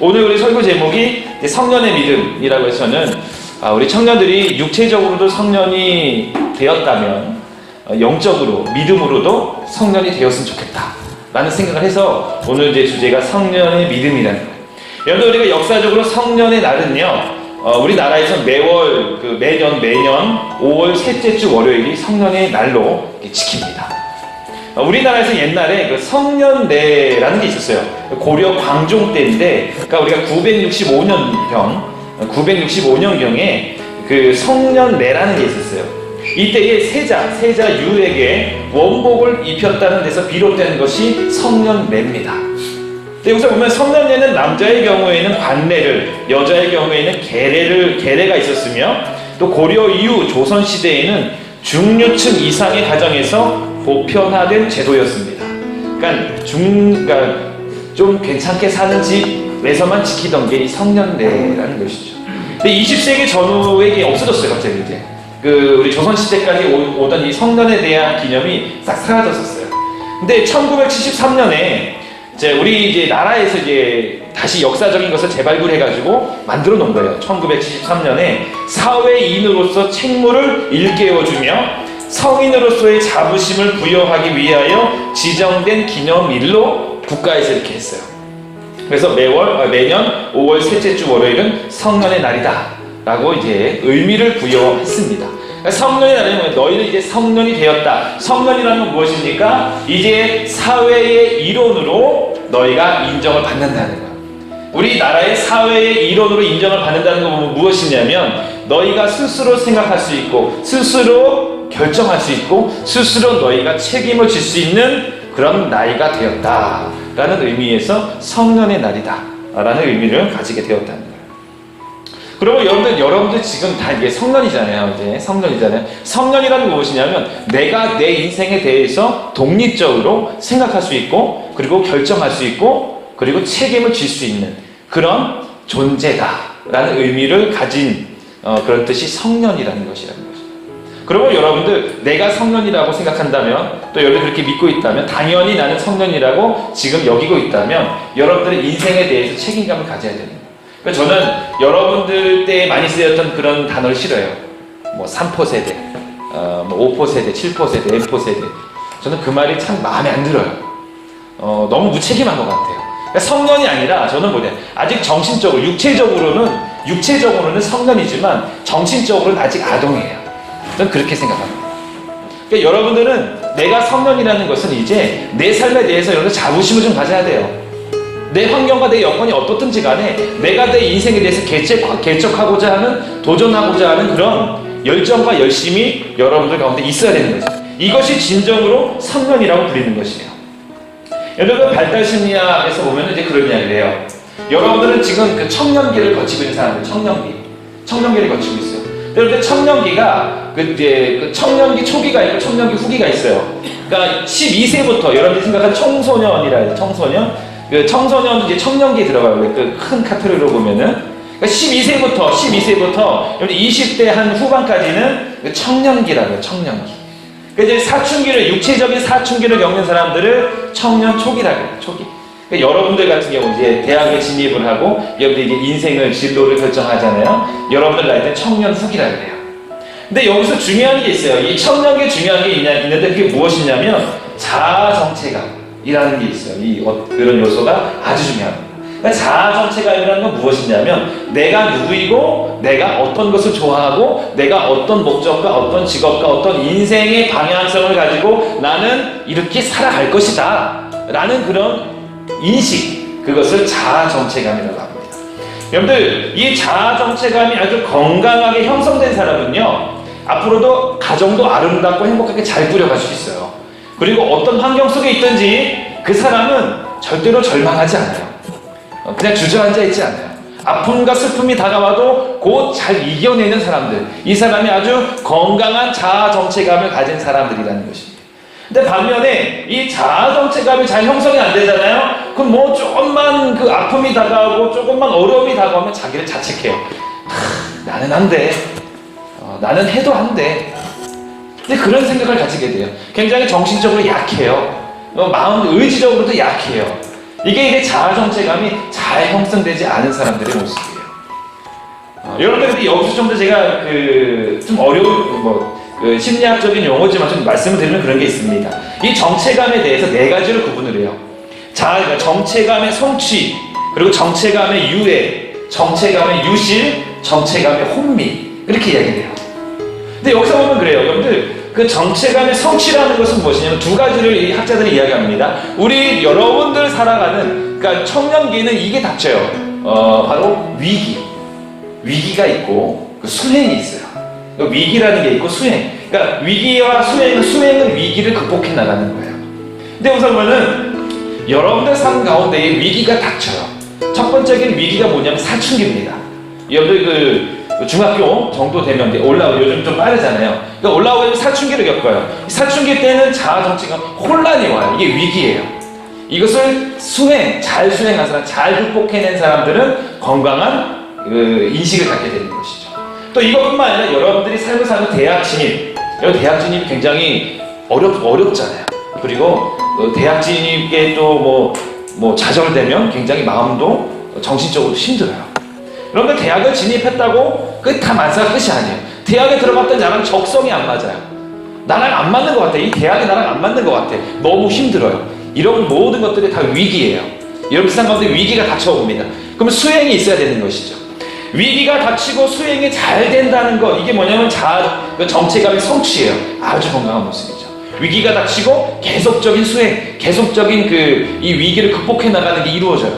오늘 우리 설교 제목이 성년의 믿음이라고 해서는 우리 청년들이 육체적으로도 성년이 되었다면 영적으로 믿음으로도 성년이 되었으면 좋겠다 라는 생각을 해서 오늘 이제 주제가 성년의 믿음이라는 거예요. 여러분, 우리가 역사적으로 성년의 날은요, 우리나라에서 매년 5월 셋째 주 월요일이 성년의 날로 지킵니다. 우리나라에서 옛날에 그 성년례라는 게 있었어요. 고려 광종 때인데, 그러니까 우리가 965년경에 그 성년례라는 게 있었어요. 이때에 세자 유에게 원복을 입혔다는 데서 비롯된 것이 성년례입니다. 여기서 보면 성년례는 남자의 경우에는 관례를, 여자의 경우에는 계례가 있었으며, 또 고려 이후 조선 시대에는 중류층 이상의 가정에서 보편화된 제도였습니다. 그러니까 좀 괜찮게 사는 집에서만 지키던 게 이 성년례라는 것이죠. 근데 20세기 전후에 이게 없어졌어요, 갑자기 이제. 우리 조선 시대까지 오던 이 성년에 대한 기념이 싹 사라졌었어요. 근데 1973년에 우리 이제 나라에서 이제 다시 역사적인 것을 재발굴해가지고 만들어 놓은 거예요. 1973년에 사회인으로서 책무를 일깨워주며 성인으로서의 자부심을 부여하기 위하여 지정된 기념일로 국가에서 이렇게 했어요. 그래서 매년 5월 셋째 주 월요일은 성년의 날이다 라고 이제 의미를 부여했습니다. 그러니까 성년의 날은 너희는 이제 성년이 되었다. 성년이라는 건 무엇입니까? 이제 사회의 일원으로 너희가 인정을 받는다는 거야. 우리나라의 사회의 일원으로 인정을 받는다는 건 무엇이냐면, 너희가 스스로 생각할 수 있고 스스로 결정할 수 있고 스스로 너희가 책임을 질 수 있는 그런 나이가 되었다라는 의미에서 성년의 날이다 라는 의미를 가지게 되었다는 거예요. 그리고 여러분들 지금 다 이게 성년이잖아요. 이제 성년이잖아요. 성년이라는 게 무엇이냐면, 내가 내 인생에 대해서 독립적으로 생각할 수 있고, 그리고 결정할 수 있고, 그리고 책임을 질 수 있는 그런 존재다라는 의미를 가진 그런 뜻이 성년이라는 것이라는 거죠. 그리고 여러분들, 내가 성년이라고 생각한다면, 또 여러분들 그렇게 믿고 있다면, 당연히 나는 성년이라고 지금 여기고 있다면, 여러분들의 인생에 대해서 책임감을 가져야 되는 거예요. 그러니까 저는 여러분들 때 많이 쓰였던 그런 단어를 싫어요. 뭐 3포 세대, 뭐 5포 세대, 7포 세대, M포 세대. 저는 그 말이 참 마음에 안 들어요. 너무 무책임한 것 같아요. 그러니까 성년이 아니라 저는 아직 정신적으로, 육체적으로는 성년이지만 정신적으로는 아직 아동이에요. 저는 그렇게 생각합니다. 그러니까 여러분들은 내가 성년이라는 것은 이제 내 삶에 대해서 여러분 자부심을 좀 가져야 돼요. 내 환경과 내 여건이 어떻든지 간에 내가 내 인생에 대해서 개척하고자 하는, 도전하고자 하는 그런 열정과 열심이 여러분들 가운데 있어야 되는 거죠. 이것이 진정으로 성년이라고 불리는 것이에요. 여러분, 발달심리학에서 보면 이제 그런 이야기를 해요. 여러분들은 지금 그 청년기를 거치고 있는 사람들, 청년기를 거치고 있어요. 그런데 청년기가 그 청년기 초기가 있고 청년기 후기가 있어요. 그러니까 12세부터 여러분들이 생각한 청소년이라 해요. 청소년 이제 청년기에 들어가요. 그 큰 카테고리로 보면은. 그러니까 12세부터 20대 한 후반까지는 청년기라고 해요. 청년기. 그러니까 이제 육체적인 사춘기를 겪는 사람들을 청년 초기라고 해요. 초기. 그러니까 여러분들 같은 경우 이제 대학에 진입을 하고 여러분들 이제 인생을 진로를 결정하잖아요. 여러분들 나이 때 청년 후기라고 해요. 근데 여기서 중요한 게 있어요. 이 청년기에 중요한 게 있는데 그게 무엇이냐면 자아정체감이라는 게 있어요. 그런 요소가 아주 중요합니다. 그러니까 자아정체감이라는 건 무엇이냐면, 내가 누구이고, 내가 어떤 것을 좋아하고, 내가 어떤 목적과 어떤 직업과 어떤 인생의 방향성을 가지고 나는 이렇게 살아갈 것이다 라는 그런 인식, 그것을 자아정체감이라고 합니다. 여러분들, 이 자아정체감이 아주 건강하게 형성된 사람은요, 앞으로도 가정도 아름답고 행복하게 잘 꾸려갈 수 있어요. 그리고 어떤 환경 속에 있든지 그 사람은 절대로 절망하지 않아요. 그냥 주저앉아 있지 않아요. 아픔과 슬픔이 다가와도 곧 잘 이겨내는 사람들, 이 사람이 아주 건강한 자아정체감을 가진 사람들이라는 것입니다. 근데 반면에 이 자아정체감이 잘 형성이 안 되잖아요. 그럼 뭐 조금만 그 아픔이 다가오고 조금만 어려움이 다가오면 자기를 자책해요. 나는 안 돼. 나는 해도 안 돼. 근데 그런 생각을 가지게 돼요. 굉장히 정신적으로 약해요. 마음 의지적으로도 약해요. 이게 이제 자아 정체감이 잘 형성되지 않은 사람들의 모습이에요. 여러분들 여기서 좀 더 제가 좀 어려운 심리학적인 용어지만 좀 말씀을 드리면 그런 게 있습니다. 이 정체감에 대해서 네 가지로 구분을 해요. 그러니까 정체감의 성취, 그리고 정체감의 유해, 정체감의 유실, 정체감의 혼미, 이렇게 이야기를 해요. 근데 여기서 보면 그래요. 여러분들 그 정체감의 성취라는 것은 무엇이냐면 두 가지를 이 학자들이 이야기합니다. 우리 여러분들 살아가는 그러니까 청년기는 이게 닥쳐요. 바로 위기가 있고 수행이 있어요. 위기라는 게 있고 수행. 그러니까 위기와 수행은 위기를 극복해 나가는 거예요. 근데 우선 보면은 여러분들 삶 가운데에 위기가 닥쳐요. 첫 번째는 위기가 뭐냐면 사춘기입니다. 여러분들 중학교 정도 되면 요즘 좀 빠르잖아요. 그러니까 올라오면 사춘기를 겪어요. 사춘기 때는 자아 정체가 혼란이 와요. 이게 위기예요. 이것을 잘 수행한 사람, 잘 극복해낸 사람들은 건강한 인식을 갖게 되는 것이죠. 또 이것뿐만 아니라 여러분들이 삶을 사는 대학 진입이 굉장히 어렵잖아요. 그리고 대학 진입에 또 좌절되면 굉장히 마음도 정신적으로 힘들어요. 여러분들 대학을 진입했다고 다 만사가 끝이 아니에요. 대학에 들어갔던 나랑 적성이 안 맞아요. 나랑 안 맞는 것 같아. 이 대학이 나랑 안 맞는 것 같아. 너무 힘들어요. 이런 모든 것들이 다 위기예요. 여러분 세상 가운데 위기가 닥쳐옵니다. 그러면 수행이 있어야 되는 것이죠. 위기가 닥치고 수행이 잘 된다는 것, 이게 뭐냐면 정체감의 성취예요. 아주 건강한 모습이죠. 위기가 닥치고 계속적인 수행, 계속적인 이 위기를 극복해 나가는 게 이루어져요.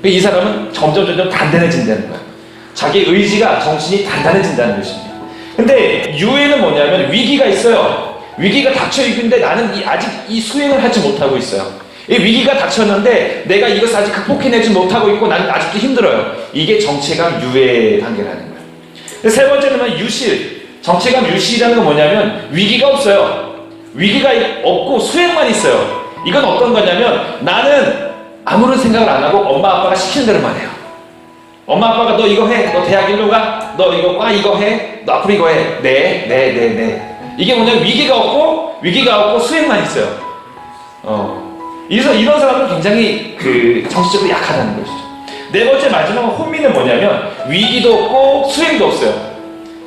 이 사람은 점점 단단해진다는 거예요. 자기 의지가, 정신이 단단해진다는 것입니다. 근데 유해는 뭐냐면 위기가 있어요. 위기가 닥쳐 있는데 나는 아직 이 수행을 하지 못하고 있어요. 이 위기가 닥쳤는데 내가 이것을 아직 극복해내지 못하고 있고 나는 아직도 힘들어요. 이게 정체감 유해 단계라는 거예요. 세 번째는 유실. 정체감 유실이라는 건 뭐냐면 위기가 없어요. 위기가 없고 수행만 있어요. 이건 어떤 거냐면 나는 아무런 생각을 안 하고 엄마 아빠가 시키는 대로만 해요. 엄마 아빠가 너 이거 해, 너 대학 일로 가, 너 이거 해, 너 앞으로 이거 해. 네. 이게 뭐냐면 위기가 없고 수행만 있어요. 이런 사람은 굉장히 정신적으로 약하다는 것이죠. 네 번째 마지막은 혼미는 뭐냐면 위기도 없고 수행도 없어요.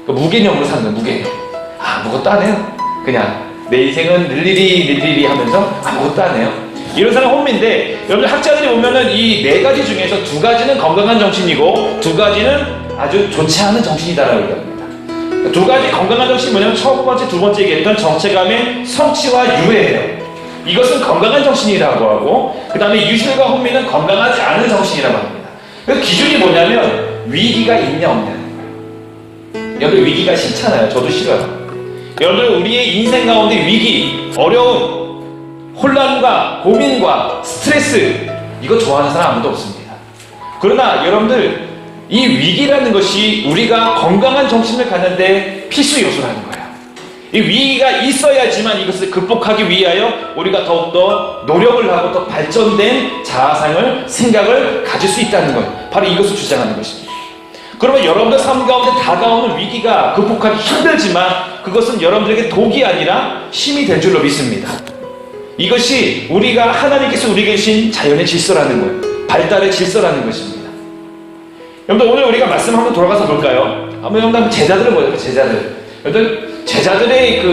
무개념으로 사는 거예요. 무개념. 아무것도 안 해요. 그냥 내 인생은 늘리리 하면서 아무것도 안 해요. 이런 사람 혼미인데 여러분 학자들이 보면은 이 네 가지 중에서 두 가지는 건강한 정신이고 두 가지는 아주 좋지 않은 정신이다라고 얘기합니다. 두 가지 건강한 정신이 뭐냐면 첫 번째, 두 번째 얘기했던 정체감의 성취와 유해예요. 이것은 건강한 정신이라고 하고 그 다음에 유실과 혼미는 건강하지 않은 정신이라고 합니다. 그 기준이 뭐냐면 위기가 있냐 없냐는 거예요. 여러분 위기가 싫잖아요. 저도 싫어요. 여러분 우리의 인생 가운데 위기, 어려움, 혼란과 고민과 스트레스 이거 좋아하는 사람 아무도 없습니다. 그러나 여러분들 이 위기라는 것이 우리가 건강한 정신을 갖는데 필수 요소라는 거예요. 이 위기가 있어야지만 이것을 극복하기 위하여 우리가 더욱더 노력을 하고 더 발전된 자아상을, 생각을 가질 수 있다는 것, 바로 이것을 주장하는 것입니다. 그러면 여러분들 삶 가운데 다가오는 위기가 극복하기 힘들지만 그것은 여러분들에게 독이 아니라 힘이 될 줄로 믿습니다. 이것이 우리가 하나님께서 우리에게 주신 자연의 질서라는 거예요. 발달의 질서라는 것입니다. 여러분들 오늘 우리가 말씀 한번 돌아가서 볼까요? 한번 제자들을 보여요. 여러분들 제자들의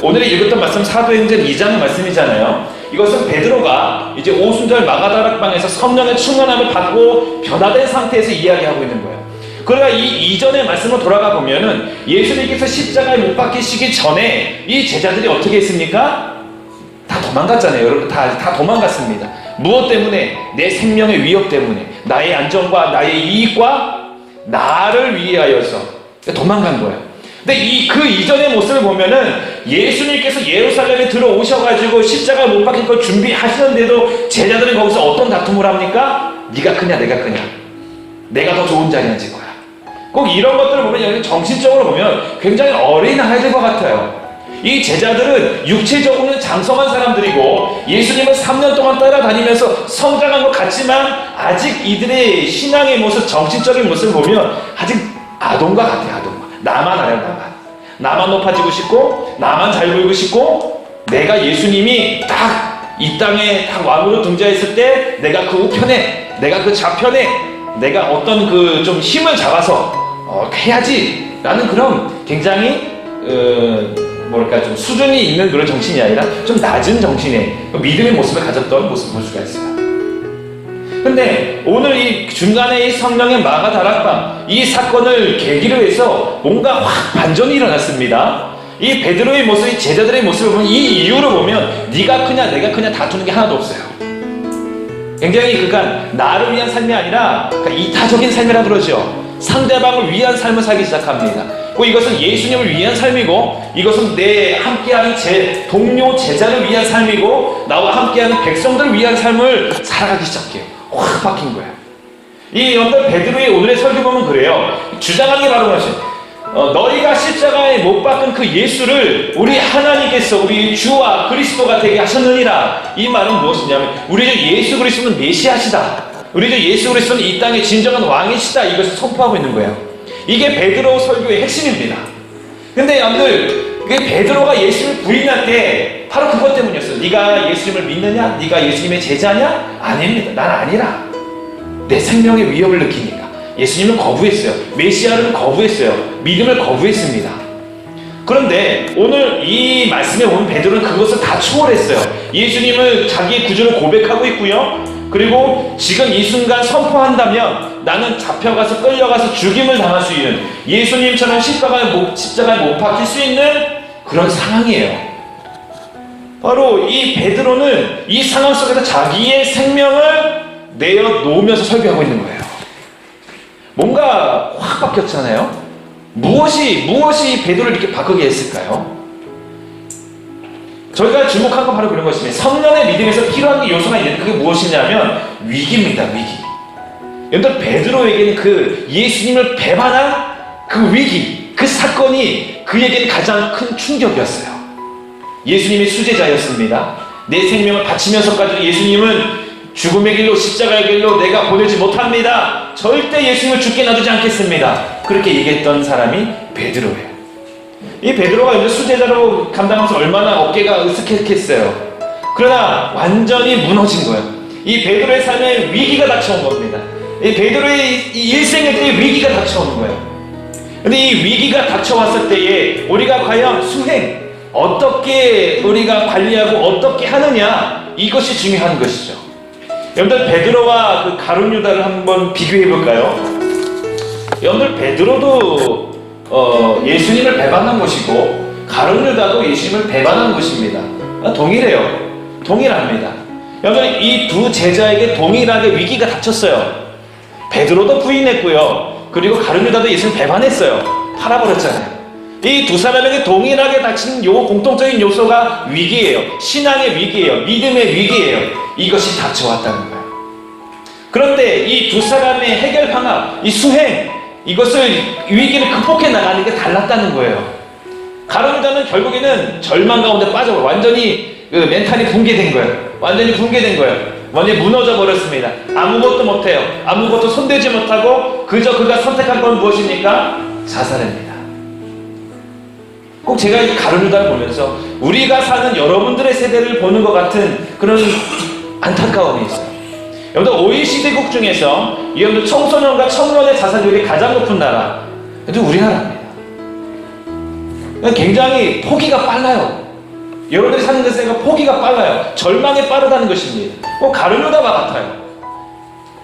오늘 읽었던 말씀 사도행전 2장의 말씀이잖아요. 이것은 베드로가 이제 오순절 마가다락방에서 성령의 충만함을 받고 변화된 상태에서 이야기하고 있는 거예요. 그러나 이 이전의 말씀으로 돌아가 보면은 예수님께서 십자가에 못 박히시기 전에 이 제자들이 어떻게 했습니까? 다 도망갔잖아요. 여러분 다 도망갔습니다. 무엇 때문에? 내 생명의 위협 때문에, 나의 안전과 나의 이익과 나를 위하여서 도망간 거예요. 근데 그 이전의 모습을 보면은 예수님께서 예루살렘에 들어오셔가지고 십자가 못 박힐 걸 준비하시는데도 제자들은 거기서 어떤 다툼을 합니까? 네가 크냐 내가 크냐, 내가 더 좋은 자리에 앉을 거야. 꼭 이런 것들을 보면 정신적으로 보면 굉장히 어린 아이들과 같아요. 이 제자들은 육체적으로는 장성한 사람들이고 예수님을 3년 동안 따라다니면서 성장한 것 같지만 아직 이들의 신앙의 모습, 정신적인 모습을 보면 아직 아동과 같아요. 아동과. 나만 알아요. 나만 높아지고 싶고 나만 잘 보이고 싶고 내가 예수님이 딱 이 땅에 딱 왕으로 등장했을 때 내가 그 우편에, 내가 그 좌편에 내가 어떤 그 좀 힘을 잡아서 해야지 라는 그런 굉장히 뭐랄까 좀 수준이 있는 그런 정신이 아니라 좀 낮은 정신의 믿음의 모습을 가졌던 모습을 볼 수가 있어요. 근데 오늘 이 중간에 이 성령의 마가 다락방 이 사건을 계기로 해서 뭔가 확 반전이 일어났습니다. 이 베드로의 모습이 제자들의 모습을 보면 이 이유를 보면 네가 크냐 내가 크냐 다투는 게 하나도 없어요. 굉장히 그러니까 나를 위한 삶이 아니라 그러니까 이타적인 삶이라 그러죠. 상대방을 위한 삶을 살기 시작합니다. 이것은 예수님을 위한 삶이고 이것은 내 함께하는 제 동료 제자를 위한 삶이고 나와 함께하는 백성들을 위한 삶을 살아가기 시작해요. 확 바뀐 거예요. 이 여러분들 베드로의 오늘의 설교 보면 그래요. 주장하는 게 바로 뭐지? 너희가 십자가에 못 박은 그 예수를 우리 하나님께서 우리 주와 그리스도가 되게 하셨느니라. 이 말은 무엇이냐면 우리 주 예수 그리스도는 메시아시다. 우리 주 예수 그리스도는 이 땅의 진정한 왕이시다. 이것을 선포하고 있는 거예요. 이게 베드로 설교의 핵심입니다. 근데 여러분들 그 베드로가 예수님을 부인할 때 바로 그것 때문이었어요. 네가 예수님을 믿느냐? 네가 예수님의 제자냐? 아닙니다. 난 아니라. 내 생명의 위협을 느끼니까. 예수님은 거부했어요. 메시아를 거부했어요. 믿음을 거부했습니다. 그런데 오늘 이 말씀에 보면 베드로는 그것을 다 초월했어요. 예수님을 자기의 구주로 고백하고 있고요. 그리고 지금 이 순간 선포한다면 나는 잡혀가서 끌려가서 죽임을 당할 수 있는 예수님처럼 십자가에 못 박힐 수 있는 그런 상황이에요. 바로 이 베드로는 이 상황 속에서 자기의 생명을 내어놓으면서 설교하고 있는 거예요. 뭔가 확 바뀌었잖아요. 무엇이 베드로를 이렇게 바꾸게 했을까요? 저희가 주목한 건 바로 그런 것입니다. 성령의 믿음에서 필요한 요소가 있는데 그게 무엇이냐면 위기입니다. 위기. 여러분 베드로에게는 그 예수님을 배반한 그 위기, 그 사건이 그에게는 가장 큰 충격이었어요. 예수님의 수제자였습니다. 내 생명을 바치면서까지 예수님은 죽음의 길로 십자가의 길로 내가 보내지 못합니다. 절대 예수님을 죽게 놔두지 않겠습니다. 그렇게 얘기했던 사람이 베드로예요. 이 베드로가 이제 수제자로 감당하면서 얼마나 어깨가 으쓱했겠어요. 그러나 완전히 무너진 거예요. 이 베드로의 삶에 위기가 닥쳐온 겁니다. 이 베드로의 이 일생의 때에 위기가 닥쳐오는 거예요. 근데 이 위기가 닥쳐왔을 때에 우리가 과연 수행 어떻게 우리가 관리하고 어떻게 하느냐 이것이 중요한 것이죠. 여러분들 베드로와 그 가룟 유다를 한번 비교해 볼까요? 여러분들 베드로도 예수님을 배반한 것이고 가룟 유다도 예수님을 배반한 것입니다. 동일해요. 동일합니다. 여러분 이 두 제자에게 동일하게 위기가 닥쳤어요. 베드로도 부인했고요. 그리고 가룟 유다도 예수님을 배반했어요. 팔아버렸잖아요. 이 두 사람에게 동일하게 닥친 요 공통적인 요소가 위기예요. 신앙의 위기예요. 믿음의 위기예요. 이것이 닥쳐왔다는 거예요. 그런데 이 두 사람의 해결 방안, 이 수행, 이것을 위기를 극복해 나가는 게 달랐다는 거예요. 가룟 유다는 결국에는 절망 가운데 빠져버려 완전히 그 멘탈이 붕괴된 거예요. 완전히 붕괴된 거예요. 완전히 무너져 버렸습니다. 아무것도 못해요. 아무것도 손대지 못하고 그저 그가 선택한 건 무엇입니까? 자살입니다. 꼭 제가 이 가룟 유다를 보면서 우리가 사는 여러분들의 세대를 보는 것 같은 그런 안타까움이 있어요. 여러분들 OECD국 중에서 여러분들 청소년과 청년의 자살률이 가장 높은 나라 우리나라입니다. 굉장히 포기가 빨라요. 여러분들이 사는 데서 포기가 빨라요. 절망에 빠르다는 것입니다. 꼭 가룟 유다와 같아요.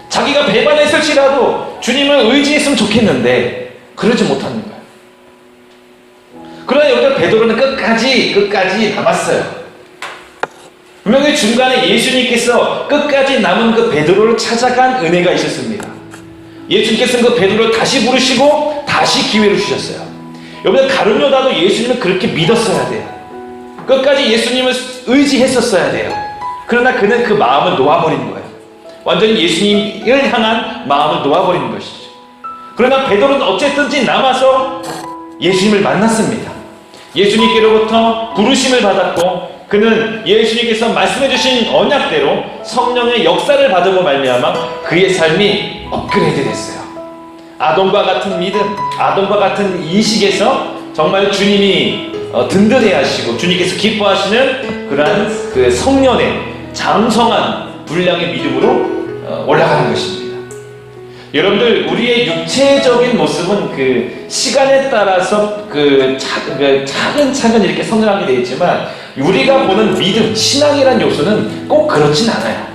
자기가 배반했을지라도 주님을 의지했으면 좋겠는데 그러지 못하는 거예요. 그러나 여러분들 베드로는 끝까지 남았어요. 분명히 중간에 예수님께서 끝까지 남은 그 베드로를 찾아간 은혜가 있었습니다. 예수님께서는 그 베드로를 다시 부르시고 다시 기회를 주셨어요. 여러분 가룟 유다도 예수님을 그렇게 믿었어야 돼요. 끝까지 예수님을 의지했었어야 돼요. 그러나 그는 그 마음을 놓아버린 거예요. 완전히 예수님을 향한 마음을 놓아버리는 것이죠. 그러나 베드로는 어쨌든지 남아서 예수님을 만났습니다. 예수님께로부터 부르심을 받았고 그는 예수님께서 말씀해주신 언약대로 성령의 역사를 받으고 말미암아 그의 삶이 업그레이드 됐어요. 아동과 같은 믿음, 아동과 같은 인식에서 정말 주님이 든든해 하시고 주님께서 기뻐하시는 그러한 그 성년의 장성한 분량의 믿음으로 올라가는 것입니다. 여러분들, 우리의 육체적인 모습은 그 시간에 따라서 차근차근 이렇게 성장하게 되어 있지만, 우리가 보는 믿음, 신앙이란 요소는 꼭 그렇진 않아요.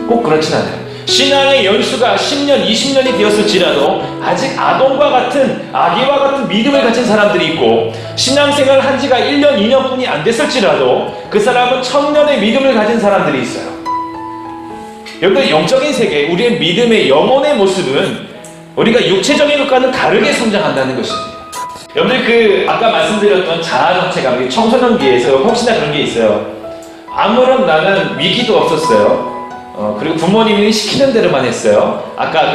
꼭 그렇진 않아요. 신앙의 연수가 10년, 20년이 되었을지라도 아직 아동과 같은, 아기와 같은 믿음을 가진 사람들이 있고, 신앙생활을 한 지가 1년, 2년뿐이 안 됐을지라도 그 사람은 청년의 믿음을 가진 사람들이 있어요. 여러분들, 영적인 세계, 우리의 믿음의 영혼의 모습은 우리가 육체적인 것과는 다르게 성장한다는 것입니다. 여러분들, 아까 말씀드렸던 자아정체감, 청소년기에서 혹시나 그런 게 있어요. 아무런 나는 위기도 없었어요. 그리고 부모님이 시키는 대로만 했어요. 아까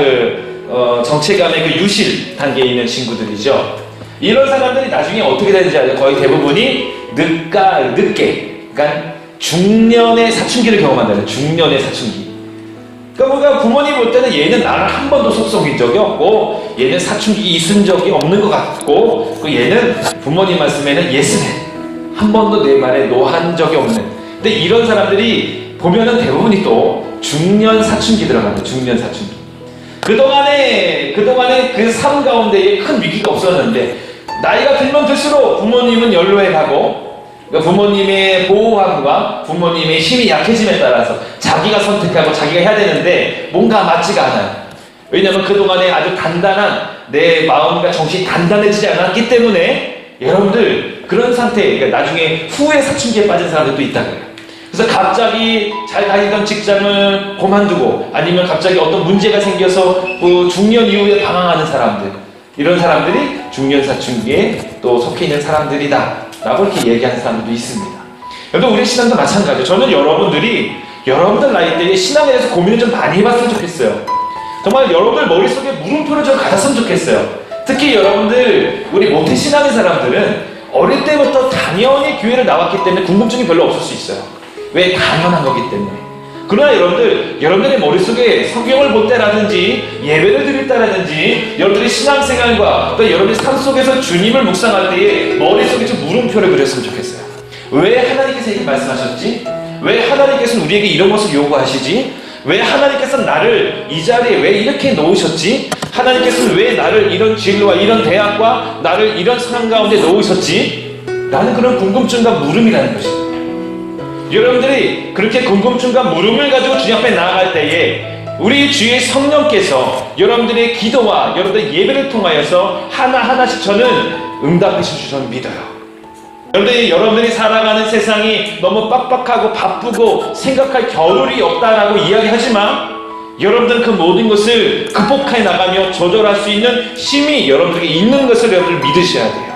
정체감의 유실 단계에 있는 친구들이죠. 이런 사람들이 나중에 어떻게 되는지 알아요? 거의 대부분이 늦게, 그러니까 중년의 사춘기를 경험한다는, 중년의 사춘기. 그러니까 우리가 부모님 볼 때는 얘는 나를 한 번도 속속인 적이 없고, 얘는 사춘기 있은 적이 없는 것 같고, 얘는 부모님 말씀에는 예스맨, 한 번도 내 말에 노한 적이 없는. 근데 이런 사람들이 보면은 대부분이 또 중년 사춘기 들어갑니다. 중년 사춘기. 그동안에 그 삶 가운데에 큰 위기가 없었는데, 나이가 들면 들수록 부모님은 연로해 가고, 그러니까 부모님의 보호함과 부모님의 힘이 약해짐에 따라서 자기가 선택하고 자기가 해야 되는데 뭔가 맞지가 않아요. 왜냐하면 그동안에 아주 단단한 내 마음과 정신이 단단해지지 않았기 때문에, 여러분들, 그런 상태, 그러니까 나중에 후회 사춘기에 빠진 사람들도 있다고 해요. 그래서 갑자기 잘 다니던 직장을 그만두고, 아니면 갑자기 어떤 문제가 생겨서 중년 이후에 방황하는 사람들, 이런 사람들이 중년 사춘기에 또 속해 있는 사람들이다 라고 이렇게 얘기하는 사람들도 있습니다. 여러분, 우리 신앙도 마찬가지예요. 저는 여러분들 나이 때에 신앙에 대해서 고민을 좀 많이 해봤으면 좋겠어요. 정말 여러분들 머릿속에 물음표를 좀 가졌으면 좋겠어요. 특히 여러분들, 우리 모태신앙의 사람들은 어릴 때부터 당연히 교회를 나왔기 때문에 궁금증이 별로 없을 수 있어요. 왜? 당연한 거기 때문에. 그러나 여러분들의 머릿속에 성경을 볼 때라든지 예배를 드릴 때라든지 여러분들의 신앙생활과 또 여러분의 삶 속에서 주님을 묵상할 때에 머릿속에 좀 물음표를 그렸으면 좋겠어요. 왜 하나님께서 이렇게 말씀하셨지? 왜 하나님께서는 우리에게 이런 것을 요구하시지? 왜 하나님께서는 나를 이 자리에 왜 이렇게 놓으셨지? 하나님께서는 왜 나를 이런 진로와 이런 대학과 나를 이런 상황 가운데 놓으셨지? 라는 그런 궁금증과 물음이라는 것입니다. 여러분들이 그렇게 궁금증과 물음을 가지고 주님 앞에 나아갈 때에 우리 주의 성령께서 여러분들의 기도와 여러분들의 예배를 통하여서 하나하나씩 저는 응답해 주실 줄 믿어요. 여러분들이 살아가는 세상이 너무 빡빡하고 바쁘고 생각할 겨를이 없다라고 이야기하지만, 여러분들은 그 모든 것을 극복해 나가며 조절할 수 있는 힘이 여러분들에게 있는 것을 여러분들 믿으셔야 돼요.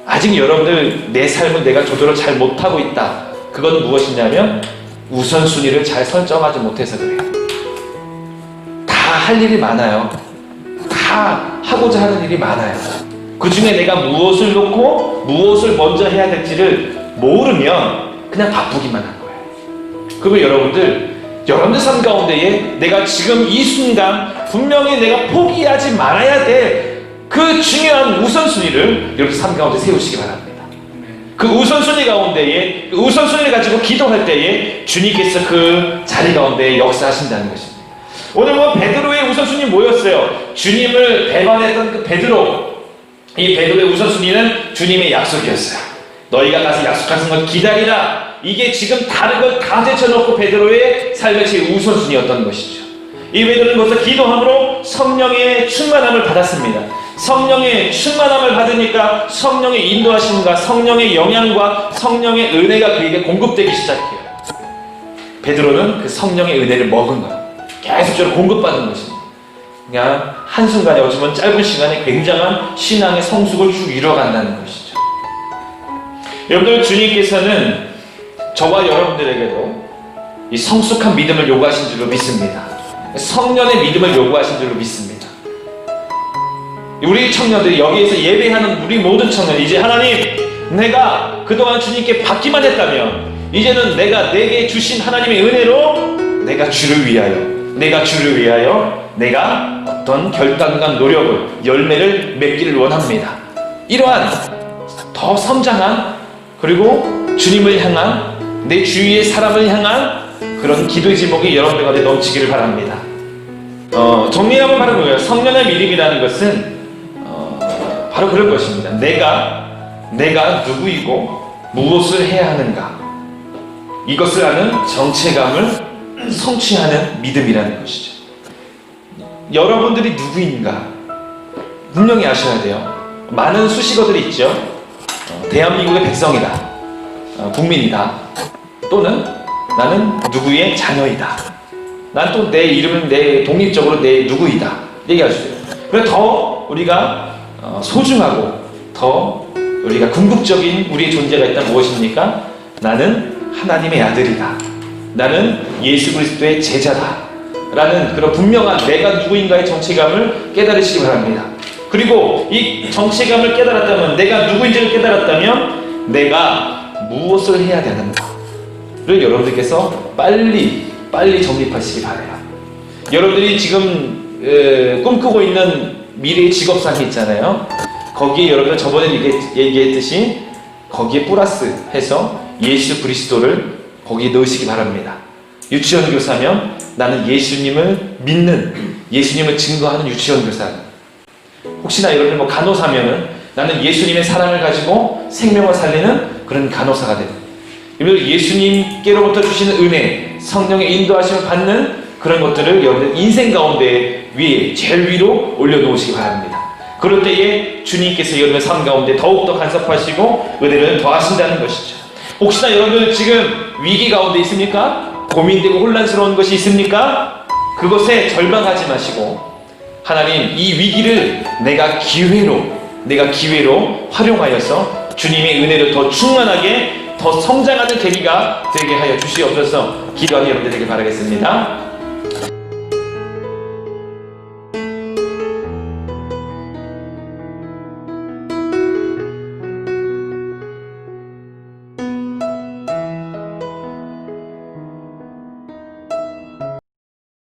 아직 여러분들, 내 삶은 내가 조절을 잘 못하고 있다. 그건 무엇이냐면 우선순위를 잘 설정하지 못해서 그래요. 다 할 일이 많아요. 다 하고자 하는 일이 많아요. 그 중에 내가 무엇을 놓고 무엇을 먼저 해야 될지를 모르면 그냥 바쁘기만 한 거예요. 그러면 여러분들 삶 가운데에 내가 지금 이 순간 분명히 내가 포기하지 말아야 될 그 중요한 우선순위를 여러분 삶 가운데 세우시기 바랍니다. 그 우선순위 가운데에, 그 우선순위를 가지고 기도할 때에 주님께서 그 자리 가운데 역사하신다는 것입니다. 오늘 베드로의 우선순위 뭐였어요? 주님을 배반했던 그 베드로. 이 베드로의 우선순위는 주님의 약속이었어요. 너희가 가서 약속하신 것 기다리라. 이게 지금 다른 걸 다 제쳐놓고 베드로의 삶의 제 우선순위였던 것이죠. 이 베드로는 벌써 기도함으로 성령의 충만함을 받았습니다. 성령의 충만함을 받으니까 성령의 인도하심과 성령의 영향과 성령의 은혜가 그에게 공급되기 시작해요. 베드로는 그 성령의 은혜를 먹은 거예요. 계속적으로 공급받은 것입니다. 그냥 한순간에, 어쩌면 짧은 시간에 굉장한 신앙의 성숙을 쭉 이뤄간다는 것이죠. 여러분들, 주님께서는 저와 여러분들에게도 이 성숙한 믿음을 요구하신 줄로 믿습니다. 성년의 믿음을 요구하신 줄로 믿습니다. 우리 청년들이, 여기에서 예배하는 우리 모든 청년, 이제 하나님, 내가 그동안 주님께 받기만 했다면 이제는 내가 내게 주신 하나님의 은혜로 내가 주를 위하여 내가 어떤 결단과 노력을, 열매를 맺기를 원합니다. 이러한 더 성장한, 그리고 주님을 향한 내 주위의 사람을 향한 그런 기도의 제목이 여러분들 가운데 넘치기를 바랍니다. 정리하면 바로 그거예요. 성령의 믿음이라는 것은 바로 그럴 것입니다. 내가 누구이고 무엇을 해야 하는가, 이것을 아는 정체감을 성취하는 믿음이라는 것이죠. 여러분들이 누구인가 분명히 아셔야 돼요. 많은 수식어들이 있죠. 대한민국의 백성이다, 국민이다, 또는 나는 누구의 자녀이다, 난 또 내 이름은 내 독립적으로 내 누구이다 얘기할 수 있어요. 그래서 더 우리가 소중하고 더 우리가 궁극적인 우리의 존재가 있다면 무엇입니까? 나는 하나님의 아들이다, 나는 예수 그리스도의 제자다 라는 그런 분명한 내가 누구인가의 정체감을 깨달으시기 바랍니다. 그리고 이 정체감을 깨달았다면, 내가 누구인지를 깨달았다면 내가 무엇을 해야 되는가를 여러분들께서 빨리 정립하시기 바라요. 여러분들이 지금 꿈꾸고 있는 미래의 직업상이 있잖아요. 거기에 여러분들 저번에 얘기했듯이 거기에 플러스 해서 예수 그리스도를 거기에 넣으시기 바랍니다. 유치원 교사면 나는 예수님을 믿는, 예수님을 증거하는 유치원 교사. 혹시나 여러분들 뭐 간호사면은 나는 예수님의 사랑을 가지고 생명을 살리는 그런 간호사가 됩니다. 여러분들 예수님께로부터 주시는 은혜, 성령의 인도하심을 받는 그런 것들을 여러분들 인생 가운데 위에 제일 위로 올려놓으시기 바랍니다. 그럴 때에 주님께서 여러분의 삶 가운데 더욱더 간섭하시고 은혜를 더하신다는 것이죠. 혹시나 여러분들 지금 위기 가운데 있습니까? 고민되고 혼란스러운 것이 있습니까? 그것에 절망하지 마시고 하나님, 이 위기를 내가 기회로 활용하여서 주님의 은혜를 더 충만하게 더 성장하는 계기가 되게 하여 주시옵소서. 기도하는 여러분들 되길 바라겠습니다.